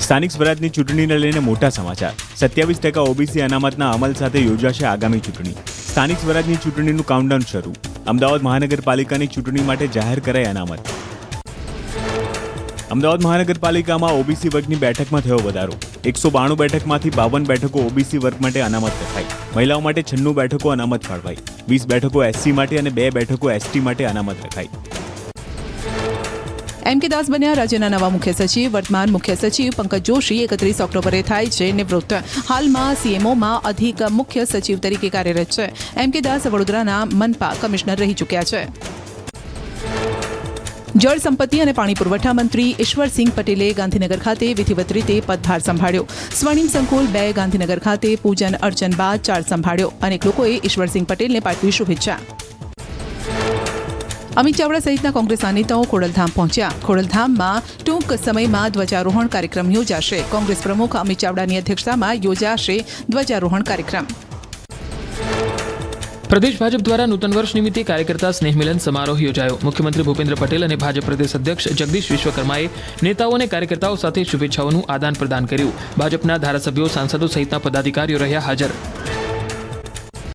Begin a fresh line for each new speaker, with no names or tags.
સ્થાનિક સ્વરાજની ચૂંટણીને લઈને મોટા સમાચાર. 27% ઓબીસી અનામતના અમલ સાથે યોજાશે આગામી ચૂંટણી. સ્થાનિક સ્વરાજની ચૂંટણીનું કાઉન્ટડાઉન શરૂ. અમદાવાદ મહાનગરપાલિકાની ચૂંટણી માટે જાહેર કરાઈ અનામત. અમદાવાદ મહાનગરપાલિકામાં ઓબીસી વર્ગની બેઠકમાં થયો વધારો. 192 બેઠકમાંથી 52 બેઠકો ઓબીસી વર્ગ માટે અનામત રખાઈ. મહિલાઓ માટે 96 બેઠકો અનામત ફાળવાઈ. 20 બેઠકો એસસી માટે અને 2 બેઠકો એસટી માટે અનામત રખાઈ.
એમ.કે. દાસ બન્યા રાજ્યના નવા મુખ્ય સચિવ. વર્તમાન મુખ્ય સચિવ પંકજ જોશી 31 ઓક્ટોબરે થાય છે નિવૃત્ત. હાલમાં સીએમઓમાં અધિક મુખ્ય સચિવ તરીકે કાર્યરત છે. એમ.કે. દાસ વડોદરાના મનપા કમિશનર રહી ચૂક્યા છે. જળ સંપત્તિ અને પાણી પુરવઠા મંત્રી ઈશ્વરસિંહ પટેલે ગાંધીનગર ખાતે વિધિવત રીતે પદભાર સંભાળ્યો. સ્વર્ણિમ સંકુલ 2 ગાંધીનગર ખાતે પૂજન અર્ચન બાદ ચાર્જ સંભાળ્યો. અનેક લોકોએ ઈશ્વરસિંહ પટેલને પાઠવી શુભેચ્છા. અમિત ચાવડા સહિતના કોંગ્રેસના નેતાઓ ખોડલધામ પહોંચ્યા. ખોડલધામમાં ટૂંક સમયમાં ધ્વજારોહણ કાર્યક્રમ યોજાશે. કોંગ્રેસ પ્રમુખ અમિત ચાવડાની અધ્યક્ષતામાં યોજાશે ધ્વજારોહણ કાર્યક્રમ.
પ્રદેશ ભાજપ દ્વારા નૂતન વર્ષ નિમિત્તે કાર્યકર્તા સ્નેહ મિલન સમારોહ યોજાયો. મુખ્યમંત્રી ભૂપેન્દ્ર પટેલ અને ભાજપ પ્રદેશ અધ્યક્ષ જગદીશ વિશ્વકર્માએ નેતાઓ અને કાર્યકર્તાઓ સાથે શુભેચ્છાઓનું આદાન પ્રદાન કર્યું. ભાજપના ધારાસભ્યો સાંસદો સહિતના પદાધિકારીઓ રહ્યા હાજર.